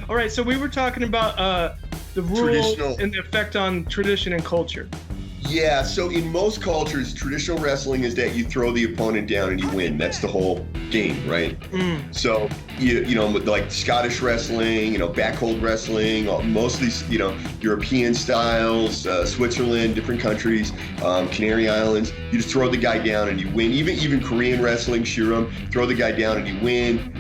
All right, so we were talking about the rules Traditional. and the effect on tradition and culture. Yeah, so in most cultures, traditional wrestling is that you throw the opponent down and you win. That's the whole game, right? So you know, like Scottish wrestling, you know, backhold wrestling, mostly, you know, European styles, Switzerland, different countries, Canary Islands. You just throw the guy down and you win. Even Korean wrestling, Shiram, throw the guy down and you win.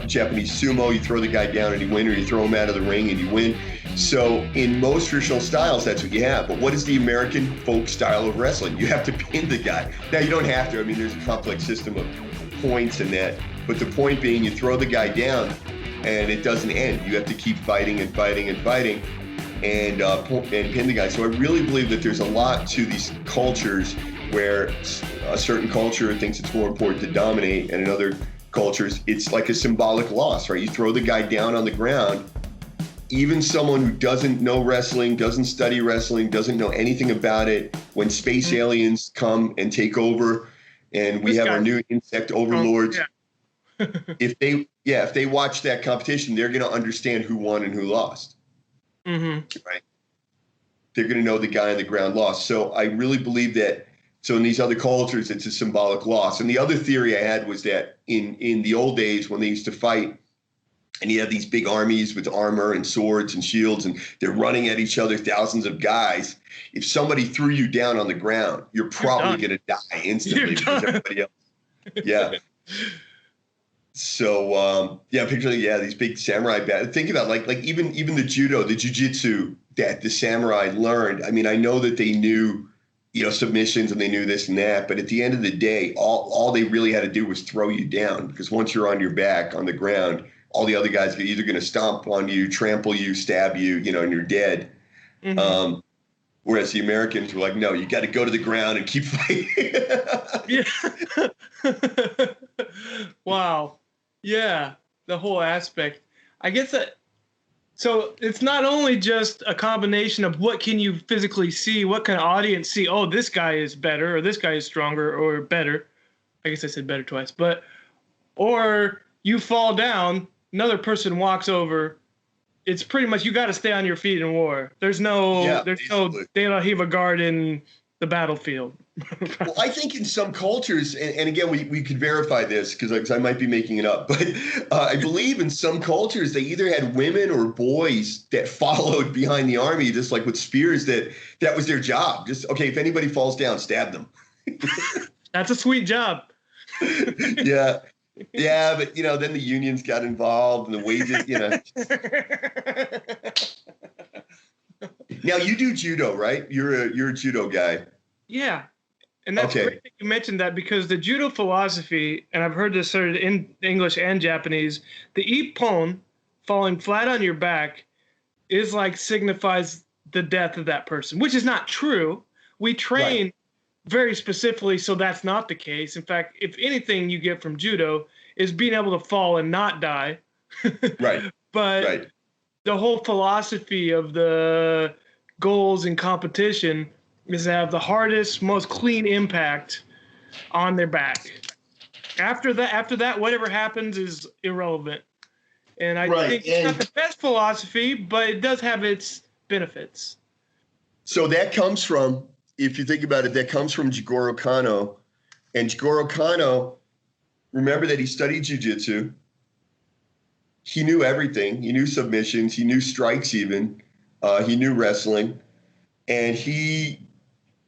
Japanese sumo, you throw the guy down and you win, or you throw him out of the ring and you win. So in most traditional styles, that's what you have. But what is the American folk style of wrestling? You have to pin the guy. Now, you don't have to. I mean, there's a complex system of points and that. But the point being, you throw the guy down and it doesn't end. You have to keep fighting and fighting and fighting and pin the guy. So I really believe that there's a lot to these cultures where a certain culture thinks it's more important to dominate, and in other cultures, it's like a symbolic loss, right? You throw the guy down on the ground. Even someone who doesn't know wrestling, doesn't study wrestling, doesn't know anything about it, when space aliens come and take over and we have our new insect overlords, if they watch that competition, they're going to understand who won and who lost. Right? They're going to know the guy on the ground lost. So I really believe that. So in these other cultures, it's a symbolic loss. And the other theory I had was that in the old days when they used to fight, and you have these big armies with armor and swords and shields, and they're running at each other, thousands of guys. If somebody threw you down on the ground, you're probably going to die instantly because everybody else. Yeah. So picture these big samurai battles. Think about like even the judo, the jiu-jitsu that the samurai learned. I mean, I know that they knew, you know, submissions and they knew this and that, but at the end of the day, all they really had to do was throw you down, because once you're on your back on the ground, all the other guys are either going to stomp on you, trample you, stab you, you know, and you're dead. Whereas the Americans were like, no, you got to go to the ground and keep fighting. Wow. Yeah. The whole aspect. I guess that. So it's not only just a combination of what can you physically see, what can an audience see? Oh, this guy is better, or this guy is stronger, or better. I guess I said better twice, or you fall down, another person walks over. It's pretty much, you got to stay on your feet in war. There's no De La Riva guard in the battlefield. Well, I think in some cultures, and again, we could verify this because I might be making it up, but I believe in some cultures they either had women or boys that followed behind the army, just like with spears, that was their job. Just, okay, if anybody falls down, stab them. That's a sweet job. Yeah. Yeah, but, you know, then the unions got involved and the wages, you know. Now, you do judo, right? You're a judo guy. Yeah. And that's great that you mentioned that, because the judo philosophy, and I've heard this sort of in English and Japanese, the ippon, falling flat on your back, is like signifies the death of that person, which is not true. We train very specifically so that's not the case. In fact, if anything you get from judo is being able to fall and not die. But the whole philosophy of the goals in competition is to have the hardest, most clean impact on their back. After that, whatever happens is irrelevant. And I think it's not the best philosophy, but it does have its benefits. So that comes from, if you think about it, that comes from Jigoro Kano. And Jigoro Kano, remember that he studied jiu-jitsu. He knew everything. He knew submissions. He knew strikes even. He knew wrestling. And he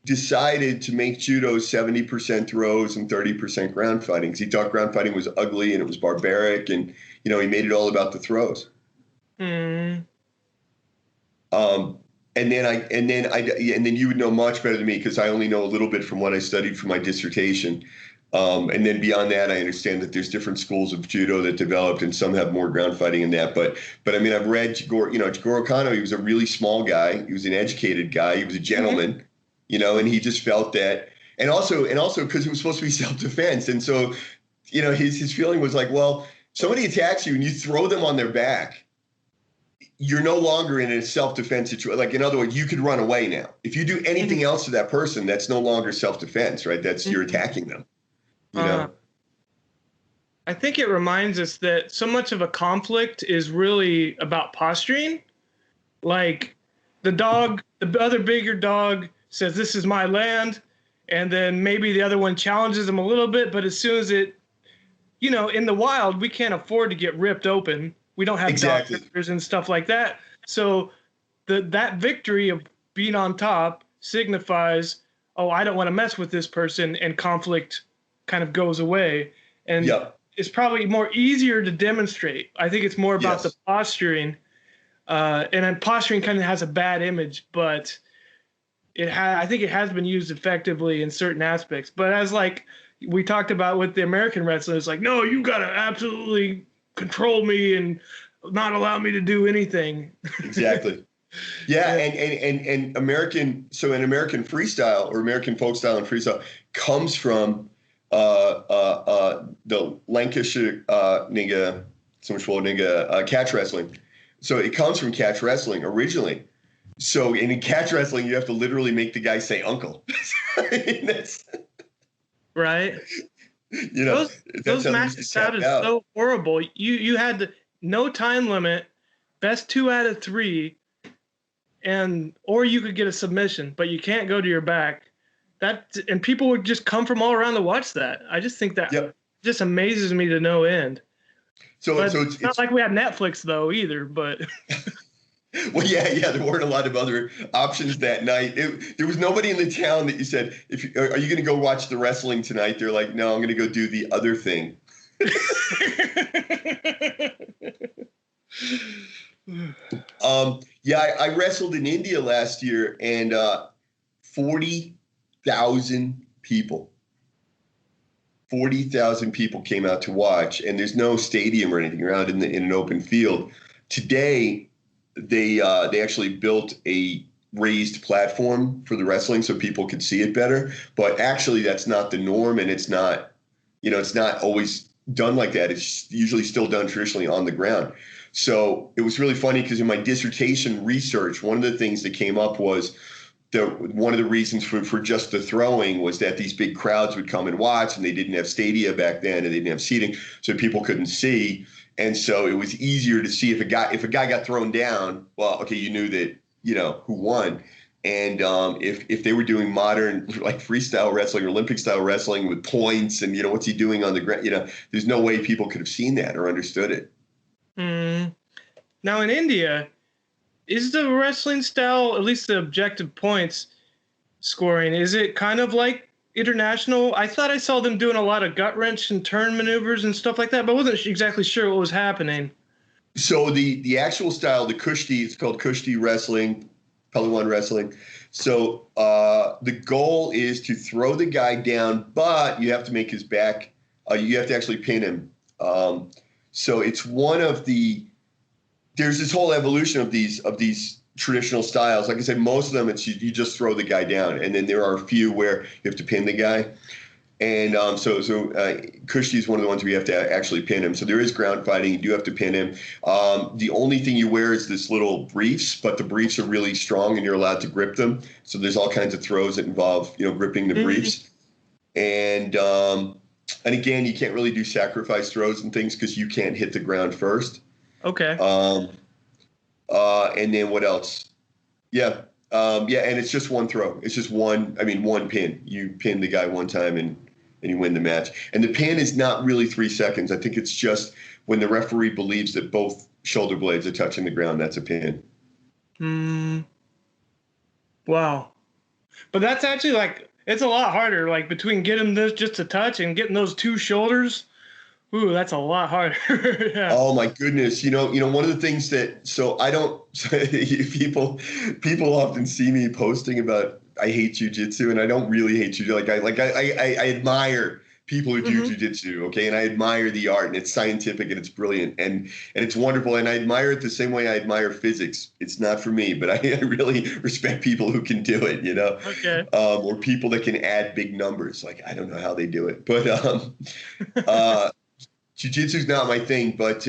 decided to make judo 70% throws and 30% ground fighting, because he thought ground fighting was ugly and it was barbaric, and, you know, he made it all about the throws. And then you would know much better than me, because I only know a little bit from what I studied for my dissertation. And then beyond that, I understand that there's different schools of judo that developed, and some have more ground fighting in that. But I mean, I've read Jigoro Kano. He was a really small guy. He was an educated guy. He was a gentleman, you know, and he just felt that. And also because it was supposed to be self-defense. And so, you know, his feeling was like, well, somebody attacks you and you throw them on their back, you're no longer in a self-defense situation. Like, in other words, you could run away now. If you do anything else to that person, that's no longer self-defense, right? That's you're attacking them. You know? I think it reminds us that so much of a conflict is really about posturing. Like the other bigger dog says, "This is my land," and then maybe the other one challenges him a little bit. But as soon as in the wild, we can't afford to get ripped open. We don't have Exactly. doctors and stuff like that. So that victory of being on top signifies, oh, I don't want to mess with this person, and conflict kind of goes away. And Yep. it's probably more easier to demonstrate. I think it's more about the Yes. posturing. And then posturing kind of has a bad image, but I think it has been used effectively in certain aspects. But as like we talked about with the American wrestlers, like, no, you gotta absolutely control me and not allow me to do anything. Exactly. Yeah, and American, so an American freestyle or American folk style and freestyle comes from the Lancashire catch wrestling. So it comes from catch wrestling originally. So in catch wrestling, you have to literally make the guy say uncle. That's, right. Those matches sounded so horrible. You had no time limit, best 2 out of 3. Or you could get a submission, but you can't go to your back. And people would just come from all around to watch that. I just think that just amazes me to no end. So it's not like we had Netflix though either, but well, yeah, there weren't a lot of other options that night. There was nobody in the town that you said, are you going to go watch the wrestling tonight? They're like, no, I'm going to go do the other thing. I wrestled in India last year, and 40,000 people. 40,000 people came out to watch, and there's no stadium or anything around in an open field. Today, they actually built a raised platform for the wrestling so people could see it better. But actually, that's not the norm, and it's not always done like that. It's usually still done traditionally on the ground. So it was really funny because in my dissertation research, one of the things that came up was one of the reasons for just the throwing was that these big crowds would come and watch, and they didn't have stadia back then, and they didn't have seating, so people couldn't see. And so it was easier to see if a guy got thrown down. Well, okay, you knew that who won. And if they were doing modern like freestyle wrestling or Olympic style wrestling with points and what's he doing on the ground, there's no way people could have seen that or understood it. Now in India, is the wrestling style, at least the objective points scoring, is it kind of like international? I thought I saw them doing a lot of gut wrench and turn maneuvers and stuff like that, but I wasn't exactly sure what was happening. So the actual style, the Kushti, it's called Kushti wrestling, Pehlewan wrestling. So the goal is to throw the guy down, but you have to make his back. You have to actually pin him. So it's one of there's this whole evolution of these traditional styles. Like I said, most of them it's you just throw the guy down, and then there are a few where you have to pin the guy. And so Kushti is one of the ones where you have to actually pin him. So there is ground fighting. You do have to pin him. The only thing you wear is this little briefs, but the briefs are really strong, and you're allowed to grip them. So there's all kinds of throws that involve gripping the briefs. And again, you can't really do sacrifice throws and things because you can't hit the ground first. Okay. And then what else? And it's just one throw. It's just one pin. You pin the guy one time and you win the match. And the pin is not really 3 seconds. I think it's just when the referee believes that both shoulder blades are touching the ground, that's a pin. Wow. But that's actually it's a lot harder, between getting this just a touch and getting those 2 shoulders. Ooh, that's a lot harder. Yeah. Oh my goodness. One of the things I don't, people often see me posting about, I hate jujitsu, and I don't really hate jujitsu. I admire people who do jujitsu. Okay. And I admire the art, and it's scientific and it's brilliant and it's wonderful. And I admire it the same way I admire physics. It's not for me, but I really respect people who can do it, Okay. Or people that can add big numbers. I don't know how they do it, but, jiu-jitsu's not my thing, but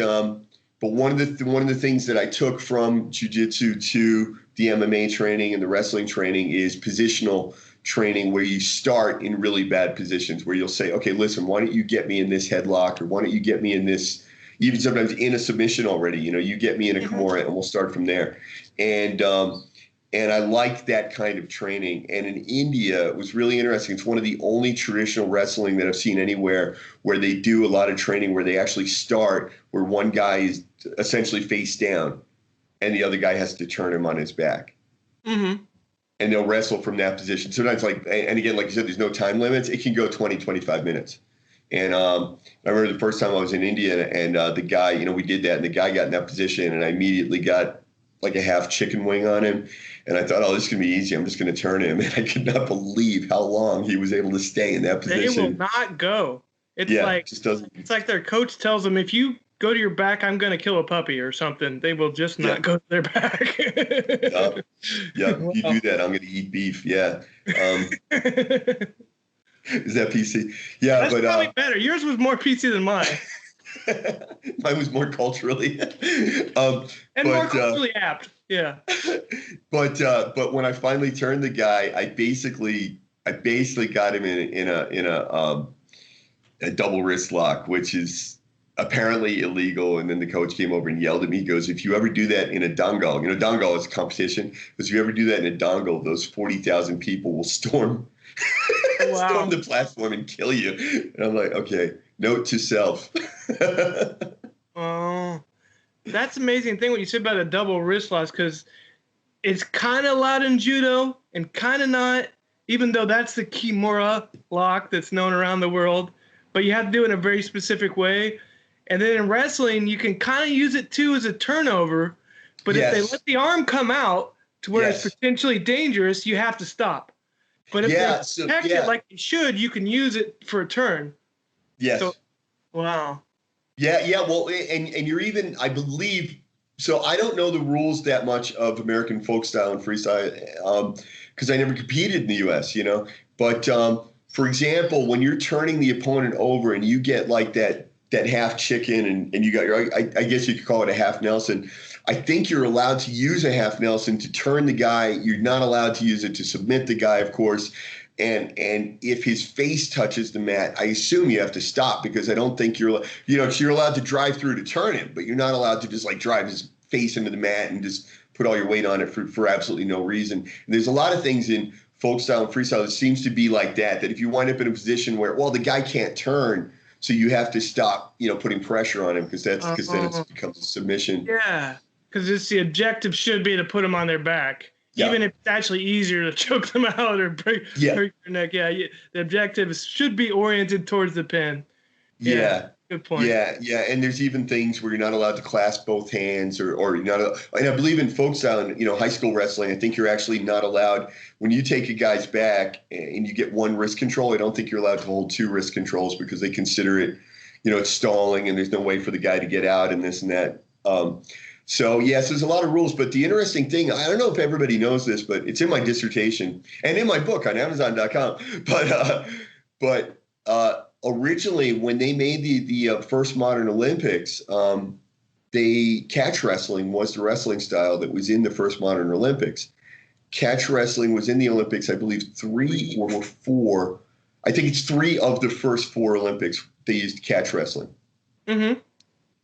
But one of the things that I took from jiu-jitsu to the MMA training and the wrestling training is positional training, where you start in really bad positions, where you'll say, okay, listen, why don't you get me in this headlock, or why don't you get me in this, even sometimes in a submission already, you get me in a Kimura, and we'll start from there. And I liked that kind of training. And in India, it was really interesting. It's one of the only traditional wrestling that I've seen anywhere where they do a lot of training where they actually start where one guy is essentially face down and the other guy has to turn him on his back. Mm-hmm. And they'll wrestle from that position. Sometimes, and again, like you said, there's no time limits. It can go 20, 25 minutes. And I remember the first time I was in India, and the guy, we did that, and the guy got in that position, and I immediately got like a half chicken wing on him. And I thought, this is going to be easy. I'm just going to turn him. And I could not believe how long he was able to stay in that position. They will not go. It's it's like their coach tells them, if you go to your back, I'm going to kill a puppy or something. They will just not go to their back. Yeah, wow. You do that, I'm going to eat beef. Yeah. Is that PC? Yeah, that's probably better. Yours was more PC than mine. Mine was more culturally. And more culturally apt. Yeah. But when I finally turned the guy, I basically got him in a double wrist lock, which is apparently illegal. And then the coach came over and yelled at me. He goes, if you ever do that in a dangal, dangal is a competition. Because if you ever do that in a dangal, those 40,000 people will storm the platform and kill you. And I'm like, okay, note to self. Oh, that's an amazing thing what you said about a double wrist lock, because it's kind of allowed in judo and kind of not, even though that's the Kimura lock that's known around the world. But you have to do it in a very specific way. And then in wrestling, you can kind of use it too as a turnover. But if they let the arm come out to where it's potentially dangerous, you have to stop. But if they protect it like you should, you can use it for a turn. Yes. So, wow. Yeah. Well, and you're even, I believe, so I don't know the rules that much of American folk style and freestyle because I never competed in the U.S., But for example, when you're turning the opponent over and you get like that half chicken and you got your, I guess you could call it a half Nelson. I think you're allowed to use a half Nelson to turn the guy. You're not allowed to use it to submit the guy, of course. And if his face touches the mat, I assume you have to stop, because I don't think you're allowed to drive through to turn him, but you're not allowed to just like drive his face into the mat and just put all your weight on it for absolutely no reason. And there's a lot of things in folk style and freestyle that seems to be like that if you wind up in a position where, the guy can't turn, so you have to stop, putting pressure on him, because then it becomes a submission. Yeah, because it's the objective should be to put him on their back. Yeah. Even if it's actually easier to choke them out or break your neck. Yeah, the objective should be oriented towards the pin. Yeah. Good point. Yeah. And there's even things where you're not allowed to clasp both hands or you're not. And I believe in folk style and, high school wrestling, I think you're actually not allowed, when you take a guy's back and you get one wrist control, I don't think you're allowed to hold two wrist controls, because they consider it, it's stalling and there's no way for the guy to get out and this and that. So, yes, there's a lot of rules. But the interesting thing, I don't know if everybody knows this, but it's in my dissertation and in my book on Amazon.com. But originally, when they made the first modern Olympics, catch wrestling was the wrestling style that was in the first modern Olympics. Catch wrestling was in the Olympics, I believe, 3 or 4. I think it's 3 of the first 4 Olympics they used catch wrestling. Mm-hmm.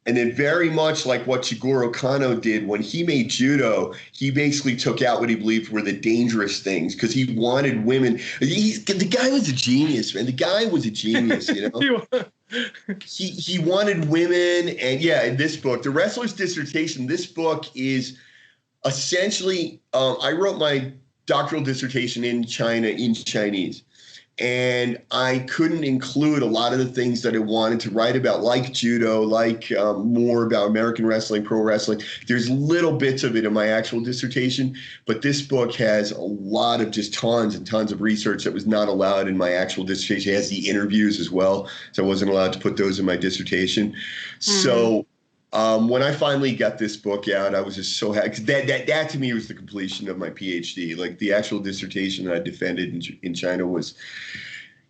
And then very much like what Shigeru Kano did when he made judo, he basically took out what he believed were the dangerous things, because he wanted women. The guy was a genius, man. The guy was a genius, He wanted women. And in this book, The Wrestler's Dissertation, this book is essentially, I wrote my doctoral dissertation in China in Chinese. And I couldn't include a lot of the things that I wanted to write about, like judo, like more about American wrestling, pro wrestling. There's little bits of it in my actual dissertation, but this book has a lot of just tons and tons of research that was not allowed in my actual dissertation. It has the interviews as well, so I wasn't allowed to put those in my dissertation. Mm-hmm. So when I finally got this book out, I was just so happy. That to me was the completion of my PhD. Like the actual dissertation that I defended in China was,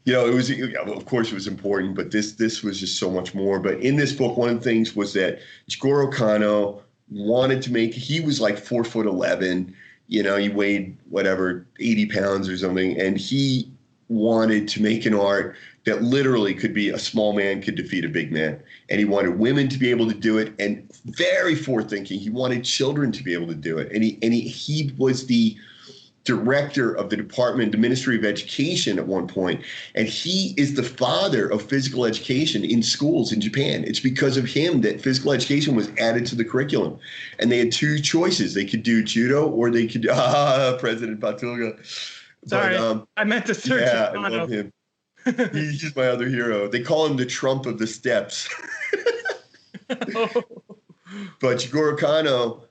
It was, of course, it was important, but this was just so much more. But in this book, one of the things was that Jigoro Kano wanted to make. He was like 4'11". He weighed whatever 80 pounds or something, and he wanted to make an art that literally could be a small man could defeat a big man. And he wanted women to be able to do it, and very forward-thinking. He wanted children to be able to do it. And he was the director of the department, the Ministry of Education at one point. And he is the father of physical education in schools in Japan. It's because of him that physical education was added to the curriculum. And they had two choices. They could do judo or they could, President Patuga. Sorry, I meant to search. Yeah, I love him. He's my other hero. They call him the Trump of the steps. But Jigoro Kano,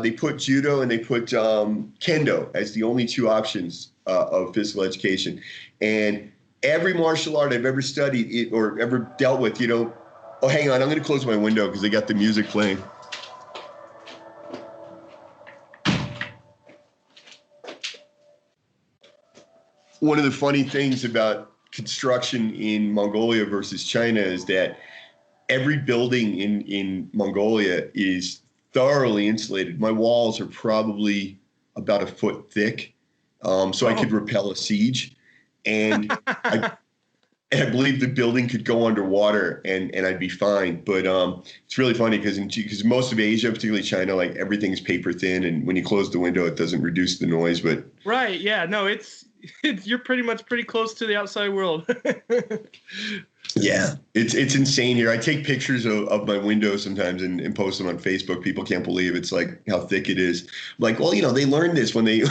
they put judo and they put kendo as the only two options of physical education. And every martial art I've ever studied or ever dealt with, oh, hang on, I'm going to close my window because they got the music playing. One of the funny things about construction in Mongolia versus China is that every building in Mongolia is thoroughly insulated. My walls are probably about a foot thick, so I could repel a siege. And I believe the building could go underwater and I'd be fine. But it's really funny because most of Asia, particularly China, like everything is paper thin, and when you close the window, it doesn't reduce the noise. But right, yeah, no, you're pretty close to the outside world. Yeah, it's insane here. I take pictures of my windows sometimes and post them on Facebook. People can't believe it's like how thick it is. I'm like, well, they learned this when they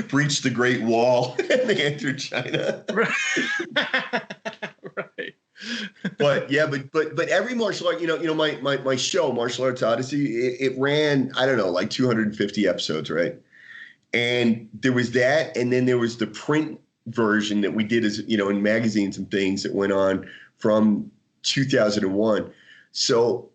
breached the Great Wall and they entered China. Right. Right. But yeah, but every martial art, my show, Martial Arts Odyssey, it ran, I don't know, like 250 episodes, right? And there was that, and then there was the print version that we did as in magazines and things that went on from 2001. So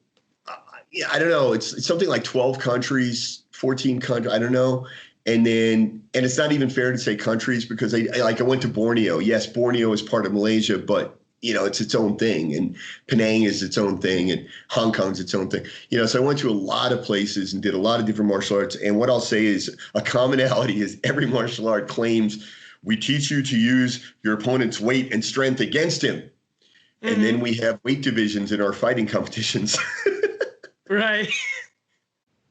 I don't know, it's something like 12 countries, 14 countries, I don't know. And it's not even fair to say countries because I went to Borneo. Yes, Borneo is part of Malaysia, but it's its own thing, and Penang is its own thing, and Hong Kong's its own thing. So I went to a lot of places and did a lot of different martial arts. And what I'll say is a commonality is every martial art claims we teach you to use your opponent's weight and strength against him. Mm-hmm. And then we have weight divisions in our fighting competitions. Right.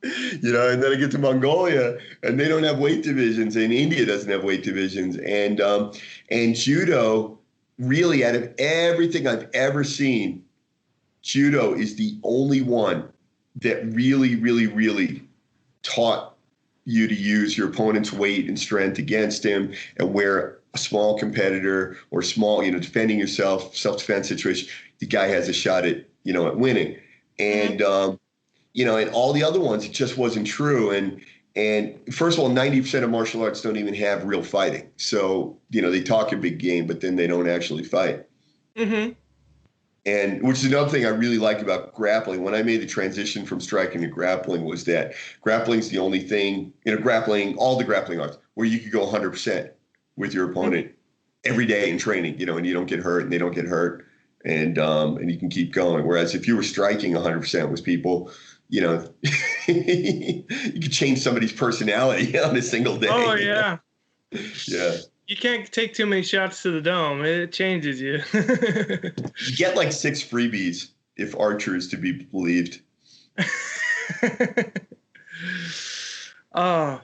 And then I get to Mongolia and they don't have weight divisions, and India doesn't have weight divisions. And judo, really, out of everything I've ever seen, judo is the only one that really, really, really taught you to use your opponent's weight and strength against him, and where a small competitor or small, defending yourself, self-defense situation, the guy has a shot at winning. And, and all the other ones, it just wasn't true. And first of all, 90% of martial arts don't even have real fighting. So, they talk a big game, but then they don't actually fight. Mm-hmm. And which is another thing I really like about grappling. When I made the transition from striking to grappling, was that grappling's the only thing, grappling, all the grappling arts, where you could go 100% with your opponent every day in training, and you don't get hurt and they don't get hurt, and you can keep going. Whereas if you were striking 100% with people, you could change somebody's personality on a single day. Oh, yeah. Yeah. You can't take too many shots to the dome. It changes you. You get like 6 freebies if Archer is to be believed. Oh,